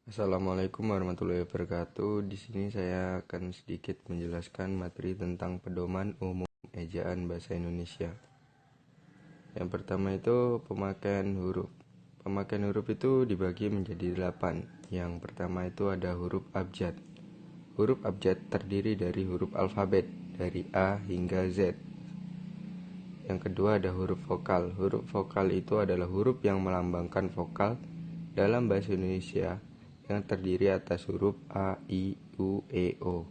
Assalamualaikum warahmatullahi wabarakatuh. Di sini saya akan sedikit menjelaskan materi tentang pedoman umum ejaan bahasa Indonesia. Yang pertama itu pemakaian huruf. Pemakaian huruf itu dibagi menjadi 8. Yang pertama itu ada huruf abjad. Huruf abjad terdiri dari huruf alfabet dari A hingga Z. Yang kedua ada huruf vokal. Huruf vokal itu adalah huruf yang melambangkan vokal dalam bahasa Indonesia yang terdiri atas huruf A, I, U, E, O.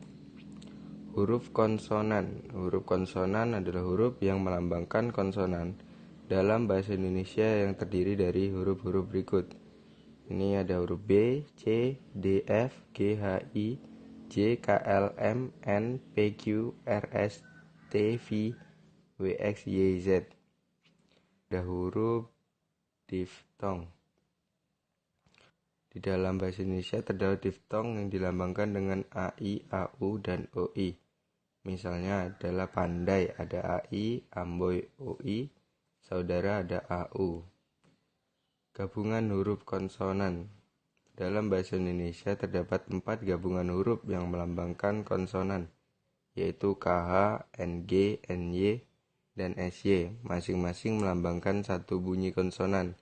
Huruf konsonan. Huruf konsonan adalah huruf yang melambangkan konsonan dalam bahasa Indonesia yang terdiri dari huruf-huruf berikut. Ini ada huruf B, C, D, F, G, H, I, J, K, L, M, N, P, Q, R, S, T, V, W, X, Y, Z. Ada huruf diftong. Di dalam bahasa Indonesia terdapat diftong yang dilambangkan dengan AI, AU, dan OI. Misalnya adalah pandai ada AI, amboi OI, saudara ada AU. Gabungan huruf konsonan. Dalam bahasa Indonesia terdapat 4 gabungan huruf yang melambangkan konsonan, yaitu KH, NG, NY, dan SY. Masing-masing melambangkan satu bunyi konsonan.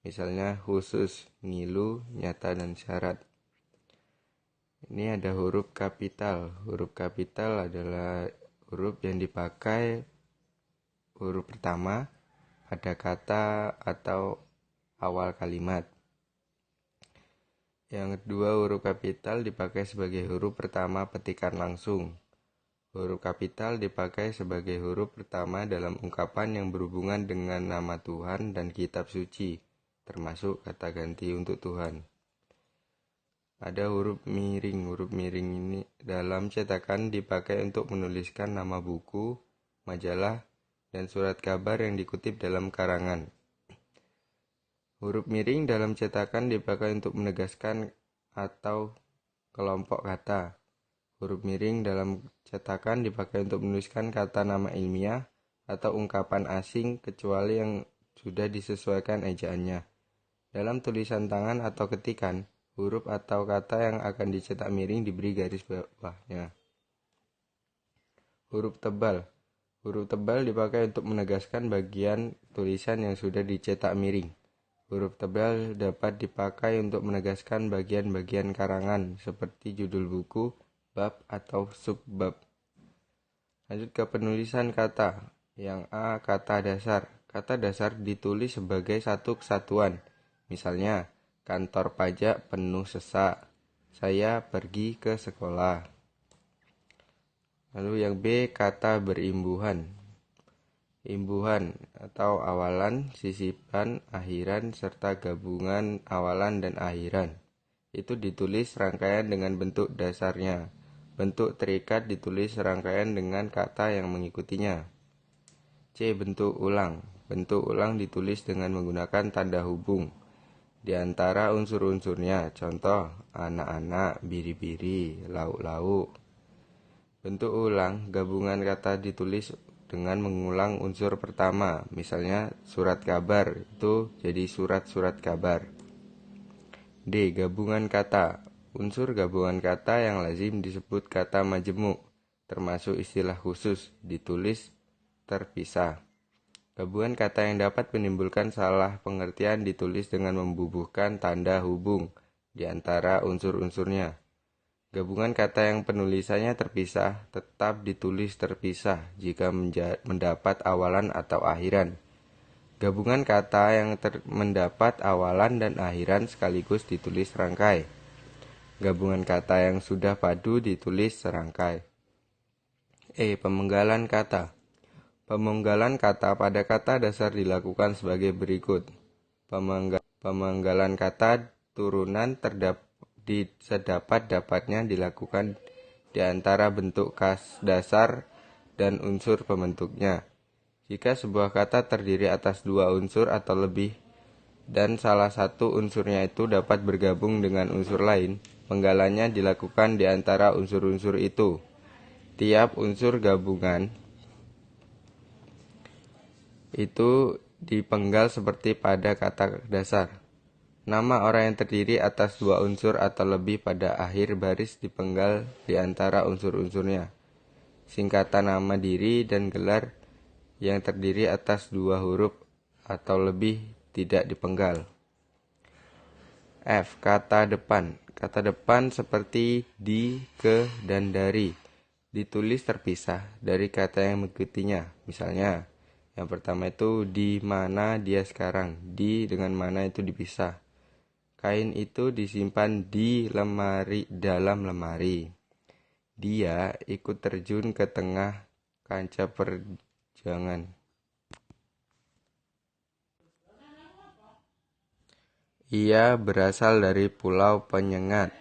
Misalnya khusus, ngilu, nyata, dan syarat. Ini ada huruf kapital. Huruf kapital adalah huruf yang dipakai huruf pertama pada kata atau awal kalimat. Yang kedua, huruf kapital dipakai sebagai huruf pertama petikan langsung. Huruf kapital dipakai sebagai huruf pertama dalam ungkapan yang berhubungan dengan nama Tuhan dan kitab suci, termasuk kata ganti untuk Tuhan. Ada huruf miring. Huruf miring ini dalam cetakan dipakai untuk menuliskan nama buku, majalah, dan surat kabar yang dikutip dalam karangan. Huruf miring dalam cetakan dipakai untuk menegaskan atau kelompok kata. Huruf miring dalam cetakan dipakai untuk menuliskan kata nama ilmiah atau ungkapan asing kecuali yang sudah disesuaikan ejaannya. Dalam tulisan tangan atau ketikan, huruf atau kata yang akan dicetak miring diberi garis bawahnya. Huruf tebal. Huruf tebal dipakai untuk menegaskan bagian tulisan yang sudah dicetak miring. Huruf tebal dapat dipakai untuk menegaskan bagian-bagian karangan seperti judul buku, bab, atau subbab. Lanjut ke penulisan kata. Yang A, kata dasar. Kata dasar ditulis sebagai satu kesatuan. Misalnya, kantor pajak penuh sesak. Saya pergi ke sekolah. Lalu yang B, kata berimbuhan. Imbuhan atau awalan, sisipan, akhiran, serta gabungan awalan dan akhiran. Itu ditulis rangkaian dengan bentuk dasarnya. Bentuk terikat ditulis rangkaian dengan kata yang mengikutinya. C, bentuk ulang. Bentuk ulang ditulis dengan menggunakan tanda hubung di antara unsur-unsurnya, contoh anak-anak, biri-biri, lauk-lauk. Bentuk ulang, gabungan kata ditulis dengan mengulang unsur pertama, misalnya surat kabar, itu jadi surat-surat kabar. D, gabungan kata. Unsur gabungan kata yang lazim disebut kata majemuk, termasuk istilah khusus, ditulis terpisah. Gabungan kata yang dapat menimbulkan salah pengertian ditulis dengan membubuhkan tanda hubung di antara unsur-unsurnya. Gabungan kata yang penulisannya terpisah tetap ditulis terpisah jika mendapat awalan atau akhiran. Gabungan kata yang mendapat awalan dan akhiran sekaligus ditulis serangkai. Gabungan kata yang sudah padu ditulis serangkai. E, pemenggalan kata. Pemenggalan kata pada kata dasar dilakukan sebagai berikut. Pemenggalan kata turunan sedapat-dapatnya dilakukan di antara bentuk dasar dan unsur pembentuknya. Jika sebuah kata terdiri atas 2 unsur atau lebih dan salah satu unsurnya itu dapat bergabung dengan unsur lain, penggalannya dilakukan di antara unsur-unsur itu. Tiap unsur gabungan itu dipenggal seperti pada kata dasar. Nama orang yang terdiri atas dua unsur atau lebih pada akhir baris dipenggal di antara unsur-unsurnya. Singkatan nama diri dan gelar yang terdiri atas dua huruf atau lebih tidak dipenggal. F. Kata depan. Kata depan seperti di, ke, dan dari ditulis terpisah dari kata yang mengikutinya. Misalnya, yang pertama itu di mana dia sekarang. Di dengan mana itu dipisah. Kain itu disimpan di lemari dalam lemari. Dia ikut terjun ke tengah kancah perjangan. Ia berasal dari Pulau Penyengat.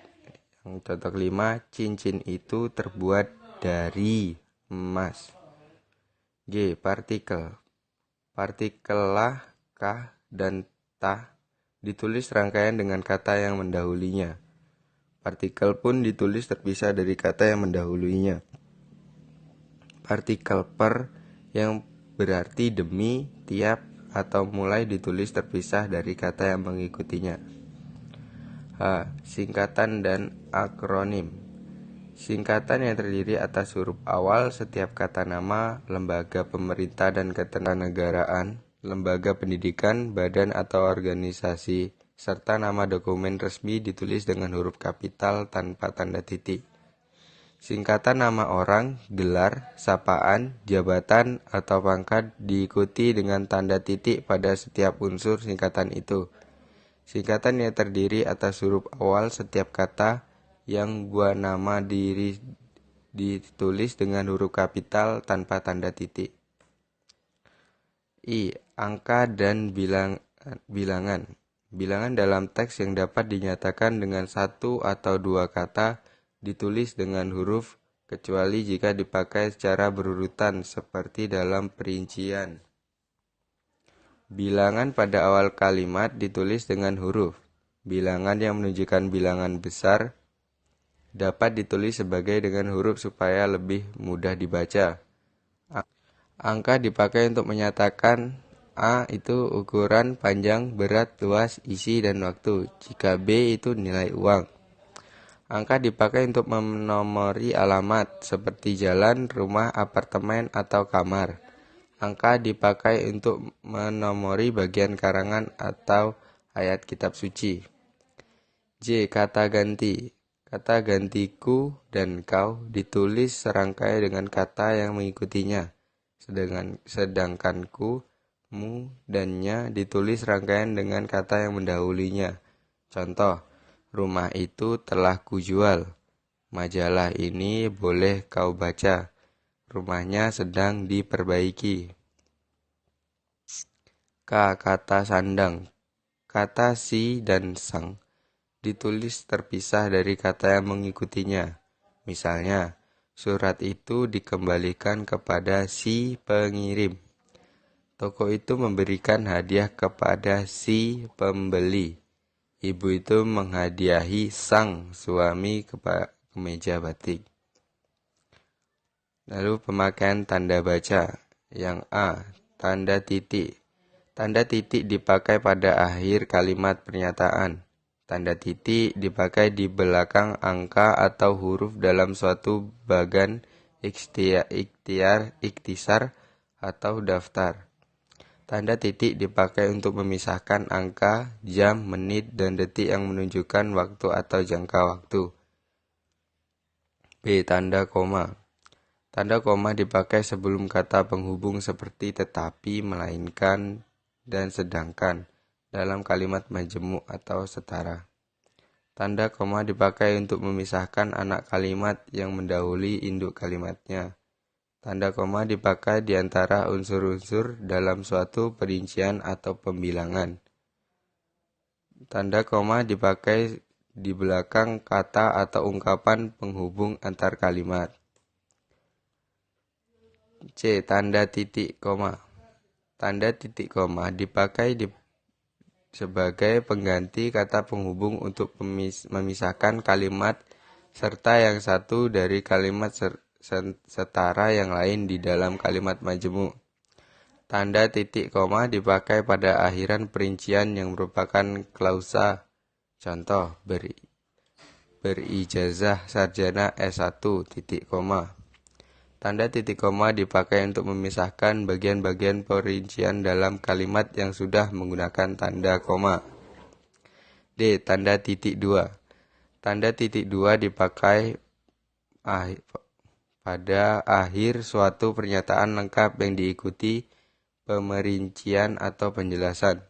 Yang contoh kelima, cincin itu terbuat dari emas. G. Partikel. Partikelah, kah, dan tah ditulis rangkaian dengan kata yang mendahulunya. Partikel pun ditulis terpisah dari kata yang mendahulunya. Partikel per yang berarti demi, tiap, atau mulai ditulis terpisah dari kata yang mengikutinya. H. Singkatan dan akronim. Singkatan yang terdiri atas huruf awal setiap kata nama, lembaga pemerintah dan ketenaganegaraan, lembaga pendidikan, badan atau organisasi, serta nama dokumen resmi ditulis dengan huruf kapital tanpa tanda titik. Singkatan nama orang, gelar, sapaan, jabatan, atau pangkat diikuti dengan tanda titik pada setiap unsur singkatan itu. Singkatan yang terdiri atas huruf awal setiap kata yang buah nama diri ditulis dengan huruf kapital tanpa tanda titik. I. Angka dan bilangan. Bilangan dalam teks yang dapat dinyatakan dengan satu atau dua kata ditulis dengan huruf kecuali jika dipakai secara berurutan seperti dalam perincian. Bilangan pada awal kalimat ditulis dengan huruf. Bilangan yang menunjukkan bilangan besar dapat ditulis sebagai dengan huruf supaya lebih mudah dibaca. Angka dipakai untuk menyatakan A itu ukuran, panjang, berat, luas, isi, dan waktu. Jika B itu nilai uang. Angka dipakai untuk menomori alamat seperti jalan, rumah, apartemen, atau kamar. Angka dipakai untuk menomori bagian karangan atau ayat kitab suci. J. Kata ganti. Kata gantiku dan kau ditulis serangkai dengan kata yang mengikutinya. Sedangkan ku, mu, dan nya ditulis rangkaian dengan kata yang mendahulunya. Contoh, rumah itu telah kujual. Majalah ini boleh kau baca. Rumahnya sedang diperbaiki. K. Kata sandang. Kata si dan sang ditulis terpisah dari kata yang mengikutinya. Misalnya, surat itu dikembalikan kepada si pengirim. Toko itu memberikan hadiah kepada si pembeli. Ibu itu menghadiahi sang suami kemeja batik. Lalu pemakaian tanda baca. Yang A. Tanda titik. Tanda titik dipakai pada akhir kalimat pernyataan. Tanda titik dipakai di belakang angka atau huruf dalam suatu bagan ikhtisar atau daftar. Tanda titik dipakai untuk memisahkan angka, jam, menit, dan detik yang menunjukkan waktu atau jangka waktu. B. Tanda koma. Tanda koma dipakai sebelum kata penghubung seperti tetapi, melainkan, dan sedangkan dalam kalimat majemuk atau setara. Tanda koma dipakai untuk memisahkan anak kalimat yang mendahului induk kalimatnya. Tanda koma dipakai di antara unsur-unsur dalam suatu perincian atau pembilangan. Tanda koma dipakai di belakang kata atau ungkapan penghubung antar kalimat. C. Tanda titik koma. Tanda titik koma dipakai sebagai pengganti kata penghubung untuk memisahkan kalimat serta yang satu dari kalimat setara yang lain di dalam kalimat majemuk. Tanda titik koma dipakai pada akhiran perincian yang merupakan klausa. Contoh, berijazah sarjana S1, titik koma. Tanda titik koma dipakai untuk memisahkan bagian-bagian perincian dalam kalimat yang sudah menggunakan tanda koma. D. Tanda titik dua. Tanda titik dua dipakai pada akhir suatu pernyataan lengkap yang diikuti pemerincian atau penjelasan.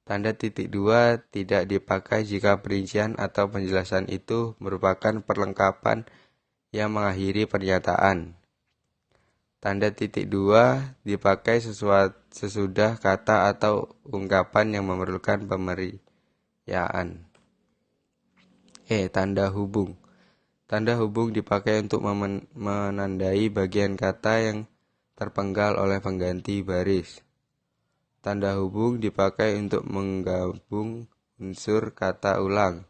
Tanda titik dua tidak dipakai jika perincian atau penjelasan itu merupakan perlengkapan yang mengakhiri pernyataan. Tanda titik dua dipakai sesudah kata atau ungkapan yang memerlukan pemeriksaan. Tanda hubung. Tanda hubung dipakai untuk menandai bagian kata yang terpenggal oleh pengganti baris. Tanda hubung dipakai untuk menggabung unsur kata ulang.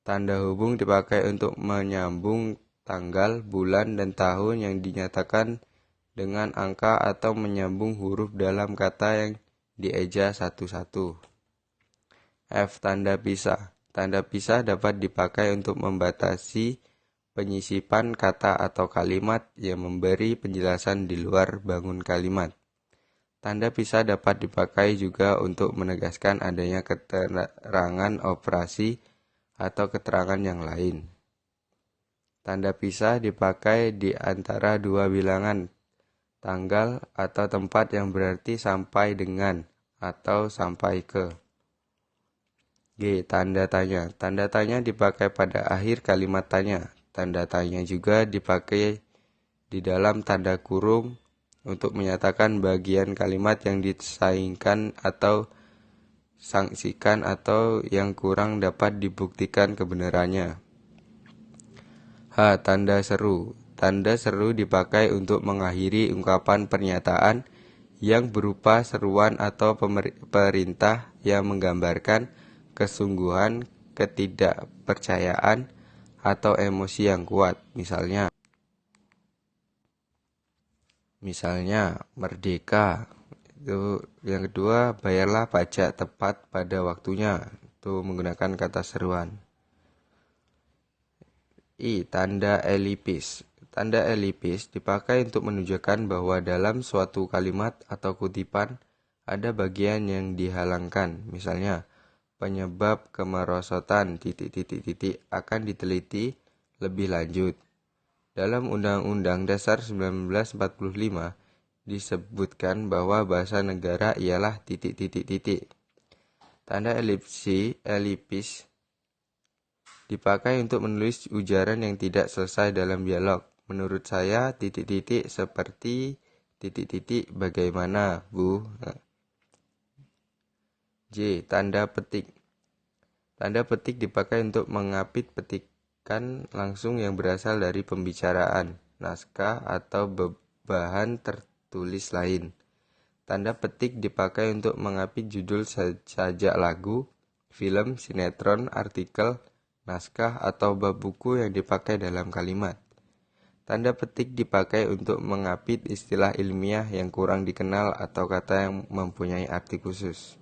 Tanda hubung dipakai untuk menyambung tanggal, bulan, dan tahun yang dinyatakan dengan angka atau menyambung huruf dalam kata yang dieja satu-satu. F. Tanda pisah. Tanda pisah dapat dipakai untuk membatasi penyisipan kata atau kalimat yang memberi penjelasan di luar bangun kalimat. Tanda pisah dapat dipakai juga untuk menegaskan adanya keterangan operasi atau keterangan yang lain. Tanda pisah dipakai di antara dua bilangan, tanggal atau tempat yang berarti sampai dengan atau sampai ke. G. Tanda tanya. Tanda tanya dipakai pada akhir kalimat tanya. Tanda tanya juga dipakai di dalam tanda kurung untuk menyatakan bagian kalimat yang disayangkan atau sanksikan atau yang kurang dapat dibuktikan kebenarannya. H. Tanda seru. Tanda seru dipakai untuk mengakhiri ungkapan pernyataan yang berupa seruan atau perintah yang menggambarkan kesungguhan, ketidakpercayaan, atau emosi yang kuat. Misalnya merdeka. Itu yang kedua, bayarlah pajak tepat pada waktunya. Itu menggunakan kata seruan. I. Tanda elipis. Tanda elipis dipakai untuk menunjukkan bahwa dalam suatu kalimat atau kutipan ada bagian yang dihalangkan. Misalnya, penyebab kemerosotan ... akan diteliti lebih lanjut. Dalam Undang-Undang Dasar 1945 disebutkan bahwa bahasa negara ialah ... Tanda elipis dipakai untuk menulis ujaran yang tidak selesai dalam dialog. Menurut saya ... seperti ... bagaimana, Bu? J. Tanda petik. Tanda petik dipakai untuk mengapit petikan langsung yang berasal dari pembicaraan, naskah, atau bahan tertulis lain. Tanda petik dipakai untuk mengapit judul sajak lagu, film, sinetron, artikel, naskah, atau bab buku yang dipakai dalam kalimat. Tanda petik dipakai untuk mengapit istilah ilmiah yang kurang dikenal atau kata yang mempunyai arti khusus.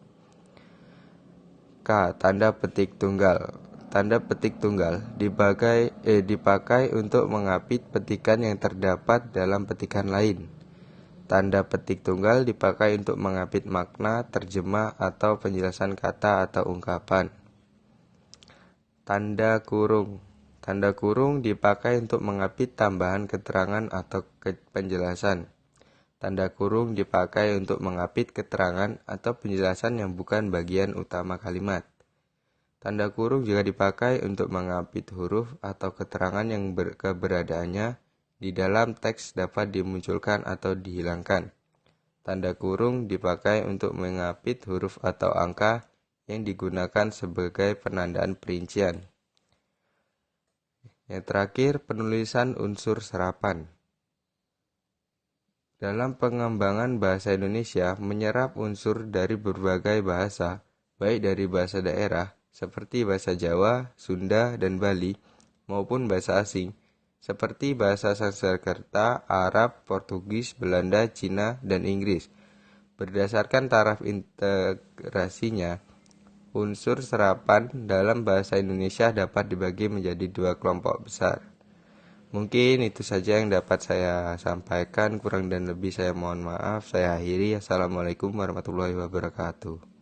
K. Tanda petik tunggal. Tanda petik tunggal dipakai untuk mengapit petikan yang terdapat dalam petikan lain. Tanda petik tunggal dipakai untuk mengapit makna, terjemah, atau penjelasan kata atau ungkapan. Tanda kurung. Tanda kurung dipakai untuk mengapit tambahan keterangan atau penjelasan. Tanda kurung dipakai untuk mengapit keterangan atau penjelasan yang bukan bagian utama kalimat. Tanda kurung juga dipakai untuk mengapit huruf atau keterangan yang keberadaannya di dalam teks dapat dimunculkan atau dihilangkan. Tanda kurung dipakai untuk mengapit huruf atau angka yang digunakan sebagai penandaan perincian. Yang terakhir, penulisan unsur serapan. Dalam pengembangan bahasa Indonesia, menyerap unsur dari berbagai bahasa, baik dari bahasa daerah, seperti bahasa Jawa, Sunda, dan Bali, maupun bahasa asing, seperti bahasa Sanskerta, Arab, Portugis, Belanda, Cina, dan Inggris, Berdasarkan taraf integrasinya, unsur serapan dalam bahasa Indonesia dapat dibagi menjadi dua kelompok besar. Mungkin itu saja yang dapat saya sampaikan, kurang dan lebih saya mohon maaf. Saya akhiri. Assalamualaikum warahmatullahi wabarakatuh.